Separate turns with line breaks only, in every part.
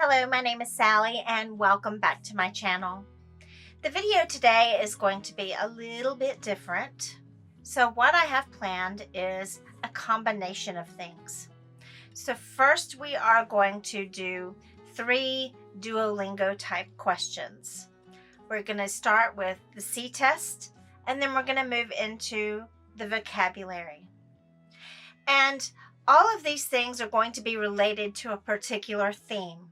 Hello, my name is Sally and welcome back to my channel. The video today is going to be a little bit different. So what I have planned is a combination of things. So first we are going to do 3 Duolingo type questions. We're going to start with the C test and then we're going to move into the vocabulary. And all of these things are going to be related to a particular theme.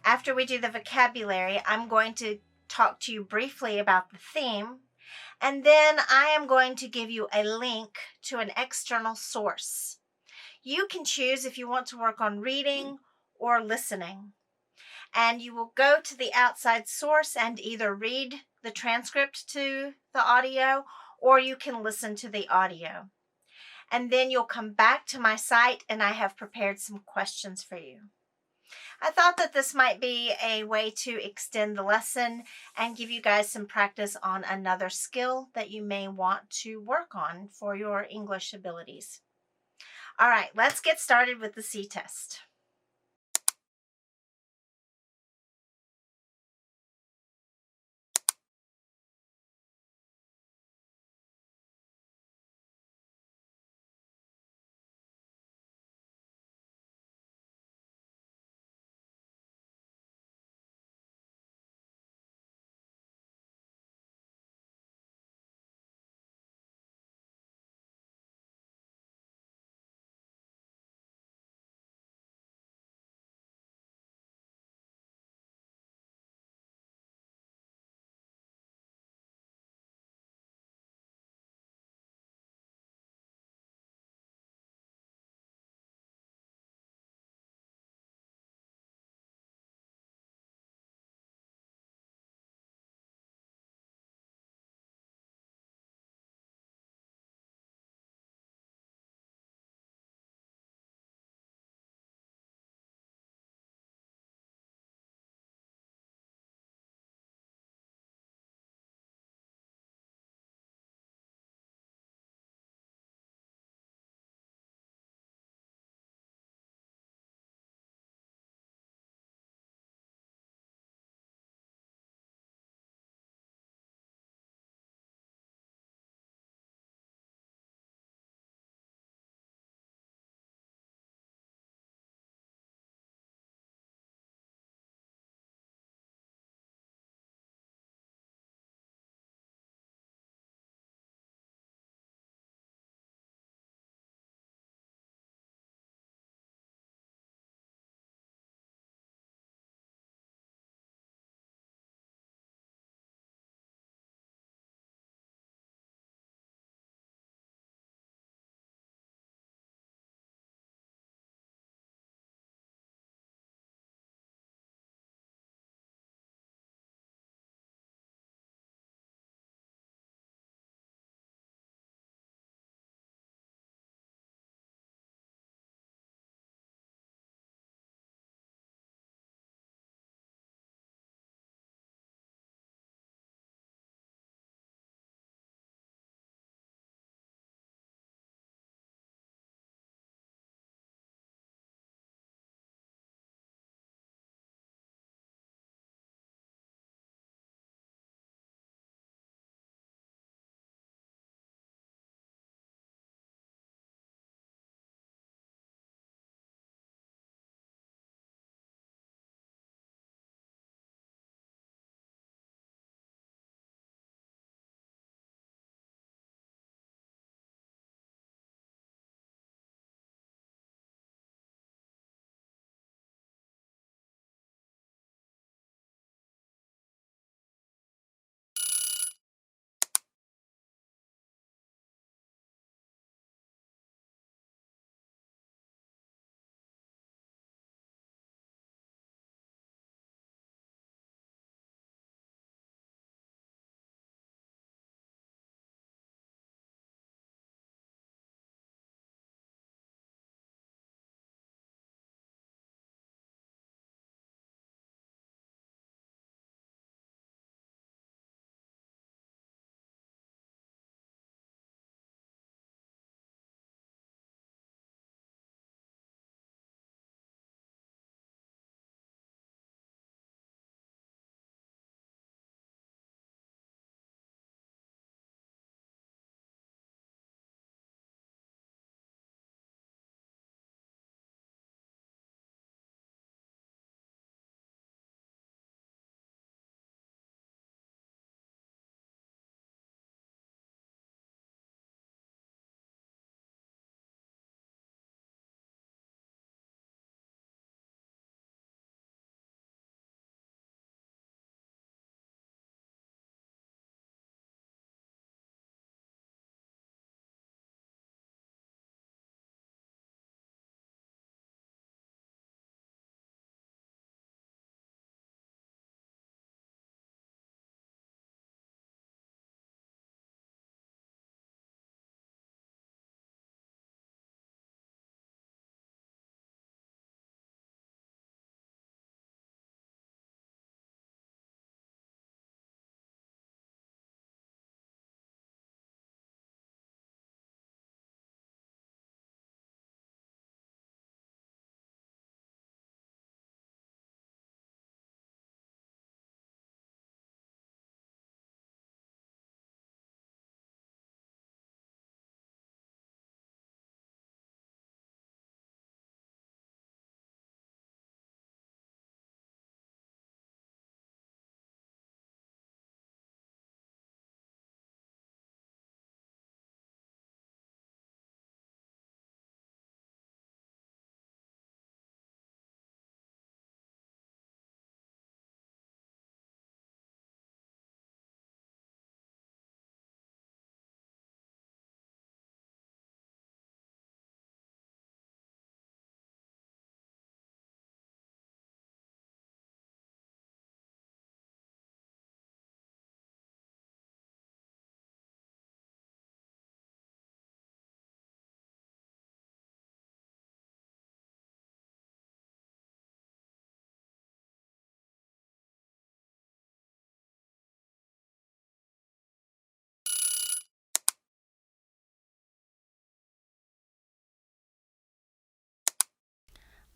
After we do the vocabulary, I'm going to talk to you briefly about the theme, and then I am going to give you a link to an external source. You can choose if you want to work on reading or listening, and you will go to the outside source and either read the transcript to the audio or you can listen to the audio. And then you'll come back to my site and I have prepared some questions for you. I thought that this might be a way to extend the lesson and give you guys some practice on another skill that you may want to work on for your English abilities. All right, let's get started with the C test.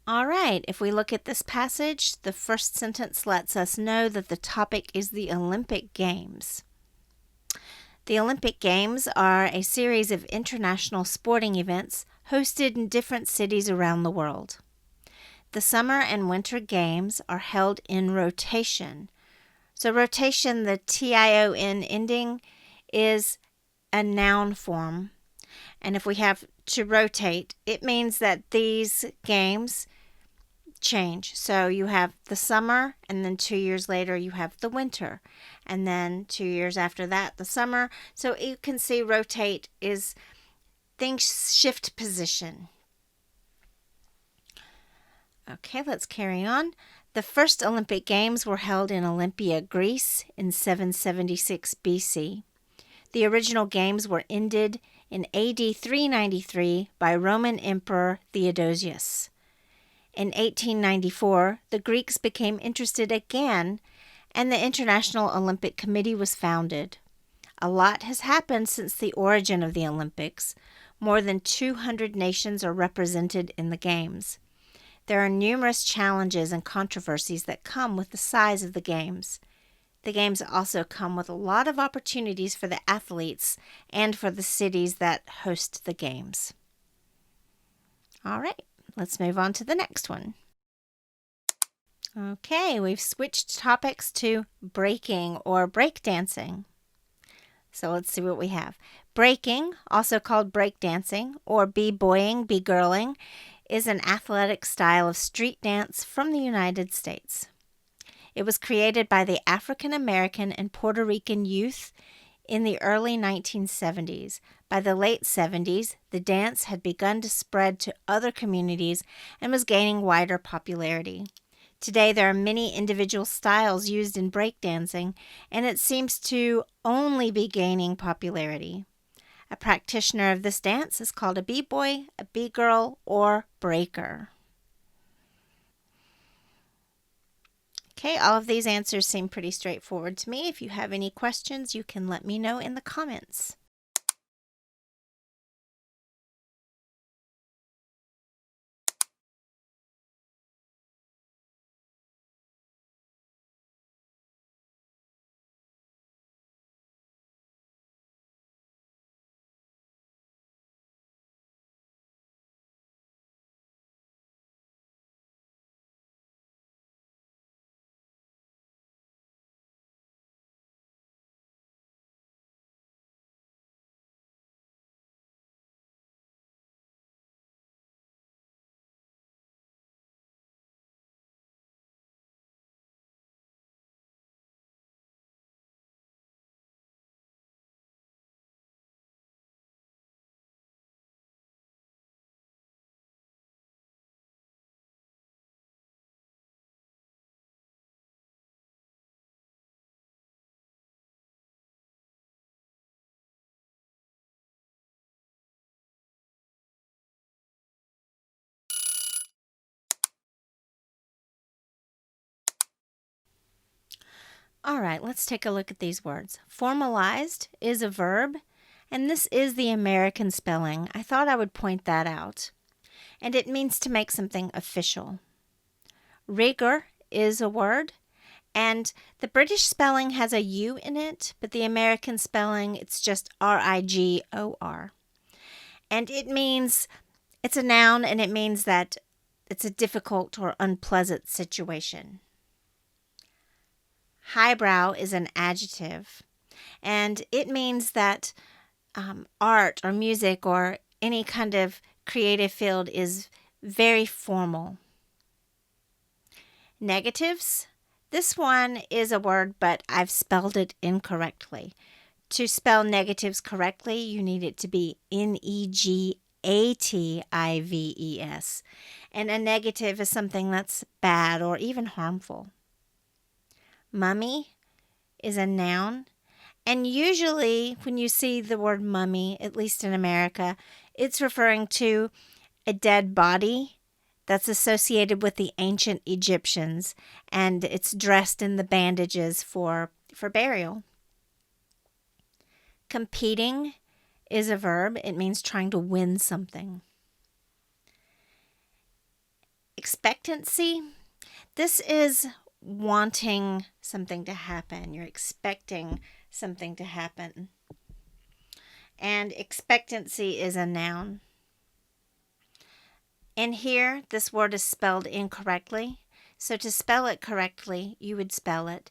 All right, if we look at this passage, the first sentence lets us know that the topic is the Olympic Games. The Olympic Games are a series of international sporting events hosted in different cities around the world. The summer and winter games are held in rotation. So rotation, the tion ending, is a noun form. And if we have to rotate, it means that these games change. So you have the summer, and then 2 years later you have the winter, and then 2 years after that the summer. So you can see rotate is things shift position. Okay, let's carry on. The first Olympic Games were held in Olympia, Greece in 776 BC. The original games were ended in AD 393 by Roman Emperor Theodosius. In 1894, the Greeks became interested again, and the International Olympic Committee was founded. A lot has happened since the origin of the Olympics. More than 200 nations are represented in the Games. There are numerous challenges and controversies that come with the size of the Games. The Games also come with a lot of opportunities for the athletes and for the cities that host the Games. All right. Let's move on to the next one. Okay, we've switched topics to breaking or breakdancing. So let's see what we have. Breaking, also called breakdancing or b-boying, b-girling, is an athletic style of street dance from the United States. It was created by the African American and Puerto Rican youth in the early 1970s. By the late 70s, the dance had begun to spread to other communities and was gaining wider popularity. Today, there are many individual styles used in breakdancing, and it seems to only be gaining popularity. A practitioner of this dance is called a b-boy, a b-girl, or breaker. Okay, all of these answers seem pretty straightforward to me. If you have any questions, you can let me know in the comments. All right, let's take a look at these words. Formalized is a verb, and this is the American spelling. I thought I would point that out. And it means to make something official. Rigor is a word, and the British spelling has a U in it, but the American spelling, it's just R-I-G-O-R. And it means, it's a noun, and it means that it's a difficult or unpleasant situation. Highbrow is an adjective, and it means that art or music or any kind of creative field is very formal. Negatives. This one is a word, but I've spelled it incorrectly. To spell negatives correctly, you need it to be negatives. And a negative is something that's bad or even harmful. Mummy is a noun, and usually when you see the word mummy, at least in America, it's referring to a dead body that's associated with the ancient Egyptians, and it's dressed in the bandages for burial. Competing is a verb. It means trying to win something. Expectancy, this is wanting something to happen. You're expecting something to happen. And expectancy is a noun. In here, this word is spelled incorrectly. So to spell it correctly, you would spell it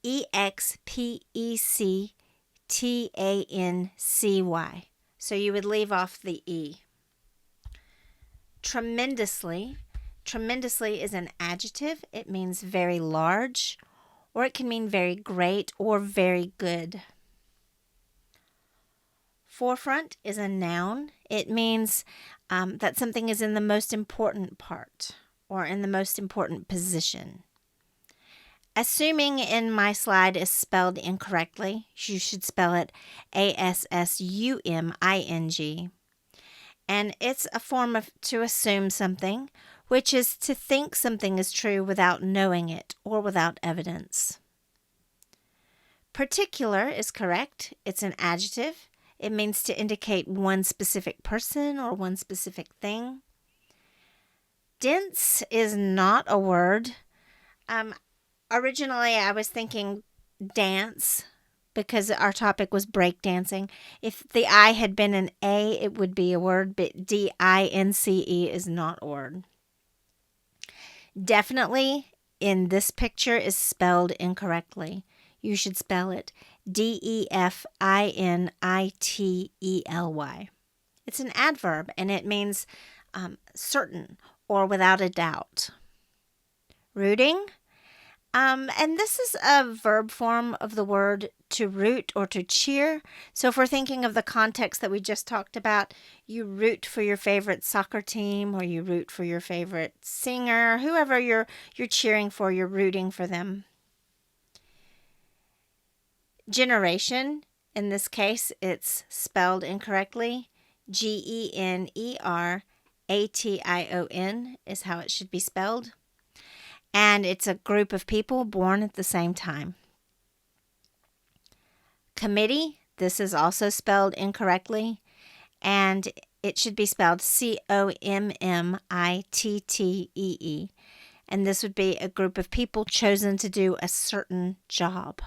expectancy. So you would leave off the E. Tremendously. Tremendously is an adjective. It means very large, or it can mean very great or very good. Forefront is a noun. It means that something is in the most important part or in the most important position. Assuming in my slide is spelled incorrectly, you should spell it assuming. And it's a form of to assume something, which is to think something is true without knowing it or without evidence. Particular is correct. It's an adjective. It means to indicate one specific person or one specific thing. Dense is not a word. Originally, I was thinking dance because our topic was breakdancing. If the I had been an A, it would be a word, but DINCE is not a word. Definitely in this picture is spelled incorrectly. You should spell it DEFINITELY. It's an adverb, and it means certain or without a doubt. Rooting. And this is a verb form of the word to root or to cheer. So if we're thinking of the context that we just talked about, you root for your favorite soccer team or you root for your favorite singer, whoever you're cheering for, you're rooting for them. Generation, in this case, it's spelled incorrectly. GENERATION is how it should be spelled. And it's a group of people born at the same time. Committee, this is also spelled incorrectly, and it should be spelled COMMITTEE. And this would be a group of people chosen to do a certain job.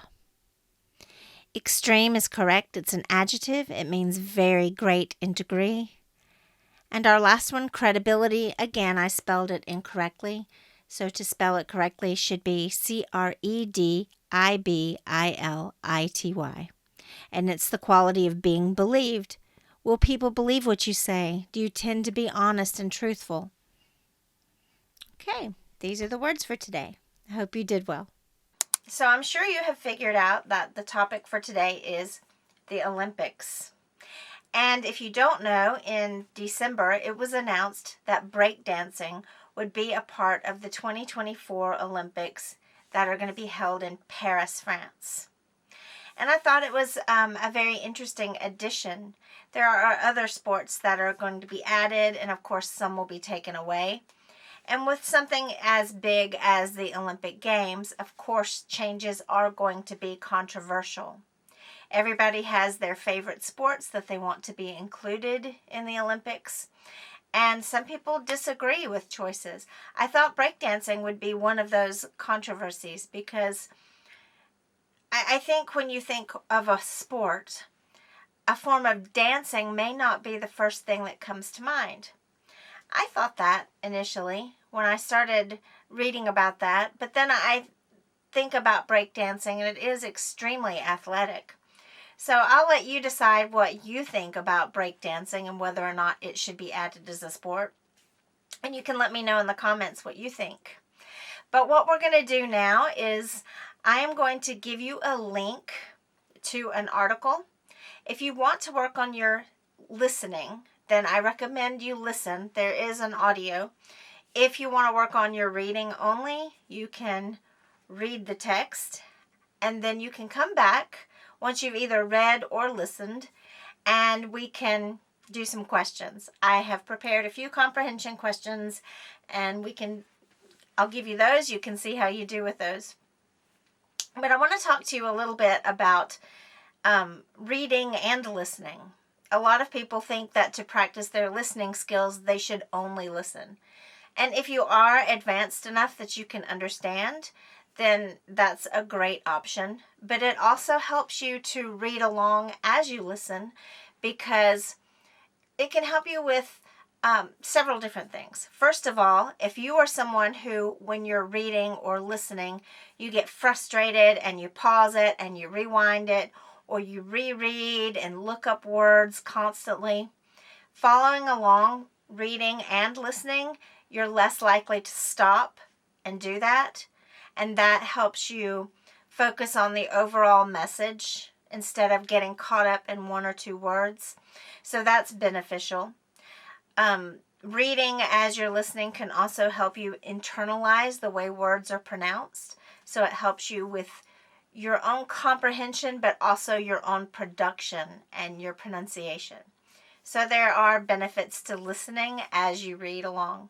Extreme is correct. It's an adjective. It means very great in degree. And our last one, credibility, again, I spelled it incorrectly. So to spell it correctly should be CREDIBILITY. And it's the quality of being believed. Will people believe what you say? Do you tend to be honest and truthful? Okay, these are the words for today. I hope you did well. So I'm sure you have figured out that the topic for today is the Olympics. And if you don't know, in December, it was announced that breakdancing would be a part of the 2024 Olympics that are going to be held in Paris, France. And I thought it was a very interesting addition. There are other sports that are going to be added, and of course some will be taken away. And with something as big as the Olympic Games, of course changes are going to be controversial. Everybody has their favorite sports that they want to be included in the Olympics. And some people disagree with choices. I thought breakdancing would be one of those controversies because I think when you think of a sport, a form of dancing may not be the first thing that comes to mind. I thought that initially when I started reading about that, but then I think about breakdancing and it is extremely athletic. So I'll let you decide what you think about breakdancing and whether or not it should be added as a sport. And you can let me know in the comments what you think. But what we're going to do now is I am going to give you a link to an article. If you want to work on your listening, then I recommend you listen. There is an audio. If you want to work on your reading only, you can read the text and then you can come back once you've either read or listened, and we can do some questions. I have prepared a few comprehension questions, and I'll give you those. You can see how you do with those. But I want to talk to you a little bit about reading and listening. A lot of people think that to practice their listening skills, they should only listen. And if you are advanced enough that you can understand, then that's a great option. But it also helps you to read along as you listen, because it can help you with several different things. First of all, if you are someone who, when you're reading or listening, you get frustrated and you pause it and you rewind it, or you reread and look up words constantly, following along, reading and listening, you're less likely to stop and do that. And that helps you focus on the overall message instead of getting caught up in one or two words. So that's beneficial. Reading as you're listening can also help you internalize the way words are pronounced. So it helps you with your own comprehension, but also your own production and your pronunciation. So there are benefits to listening as you read along.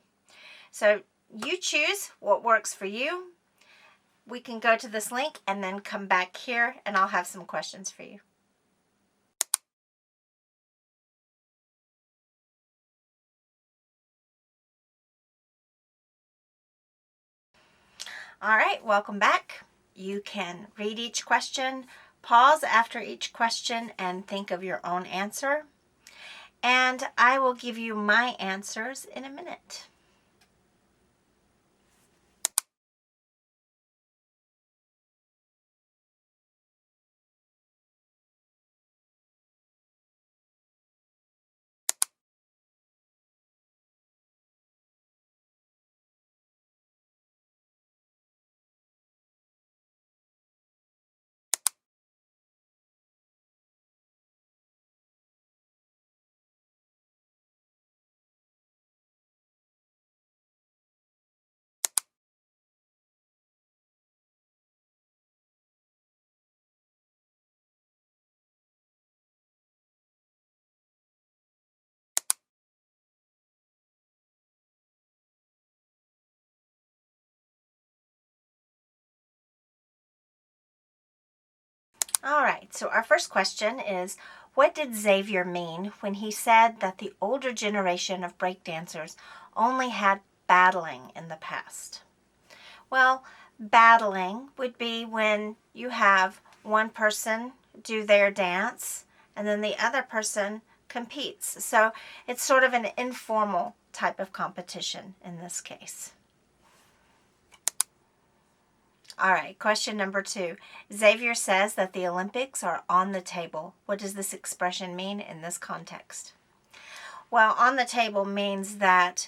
So you choose what works for you. We can go to this link and then come back here and I'll have some questions for you. All right, welcome back. You can read each question, pause after each question, and think of your own answer. And I will give you my answers in a minute. All right, so our first question is, what did Xavier mean when he said that the older generation of breakdancers only had battling in the past? Well, battling would be when you have one person do their dance and then the other person competes. So it's sort of an informal type of competition in this case. All right, question number 2. Xavier says that the Olympics are on the table. What does this expression mean in this context? Well, on the table means that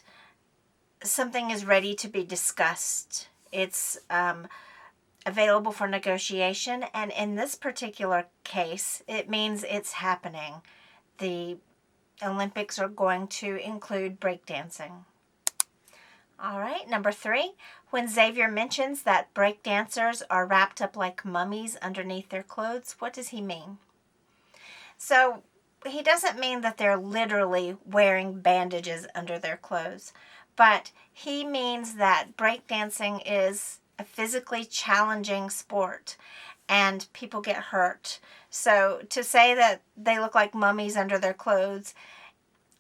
something is ready to be discussed. It's available for negotiation, and in this particular case, it means it's happening. The Olympics are going to include breakdancing. All right, number 3. When Xavier mentions that breakdancers are wrapped up like mummies underneath their clothes, what does he mean? So he doesn't mean that they're literally wearing bandages under their clothes, but he means that breakdancing is a physically challenging sport and people get hurt. So to say that they look like mummies under their clothes,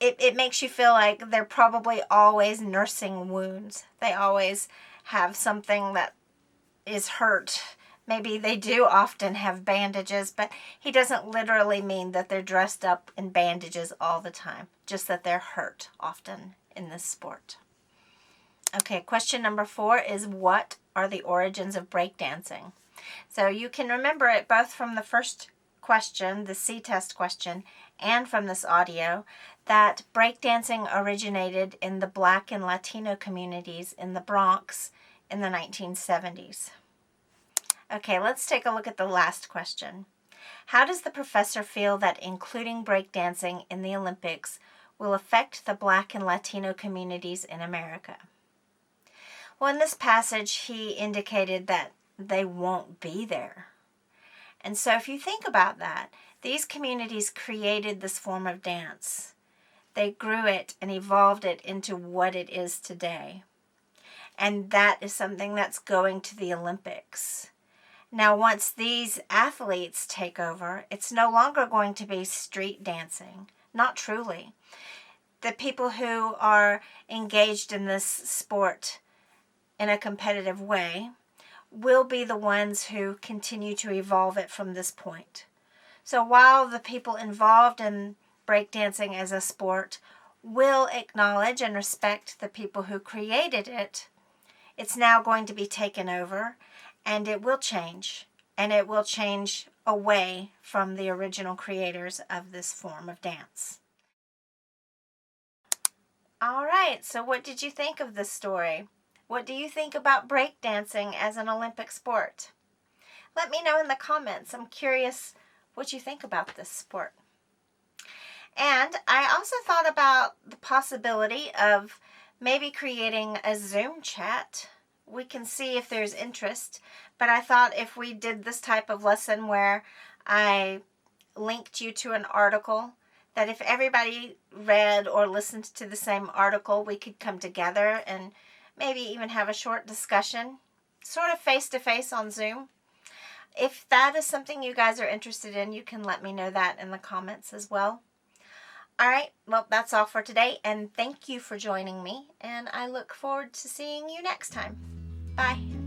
it makes you feel like they're probably always nursing wounds. They always have something that is hurt. Maybe they do often have bandages, but he doesn't literally mean that they're dressed up in bandages all the time, just that they're hurt often in this sport. Okay, question number 4 is, what are the origins of breakdancing? So you can remember it both from the first question, the C-test question, and from this audio, that breakdancing originated in the Black and Latino communities in the Bronx in the 1970s. Okay, let's take a look at the last question. How does the professor feel that including breakdancing in the Olympics will affect the Black and Latino communities in America? Well, in this passage, he indicated that they won't be there. And so if you think about that, these communities created this form of dance. They grew it and evolved it into what it is today. And that is something that's going to the Olympics. Now, once these athletes take over, it's no longer going to be street dancing. Not truly. the people who are engaged in this sport in a competitive way will be the ones who continue to evolve it from this point. So while the people involved in breakdancing as a sport will acknowledge and respect the people who created it, it's now going to be taken over, and it will change. And it will change away from the original creators of this form of dance. All right, so what did you think of this story? What do you think about breakdancing as an Olympic sport? Let me know in the comments. I'm curious what you think about this sport. And I also thought about the possibility of maybe creating a Zoom chat. We can see if there's interest, but I thought if we did this type of lesson where I linked you to an article, that if everybody read or listened to the same article, we could come together and maybe even have a short discussion, sort of face-to-face on Zoom. If that is something you guys are interested in, you can let me know that in the comments as well. All right, well, that's all for today, and thank you for joining me, and I look forward to seeing you next time. Bye.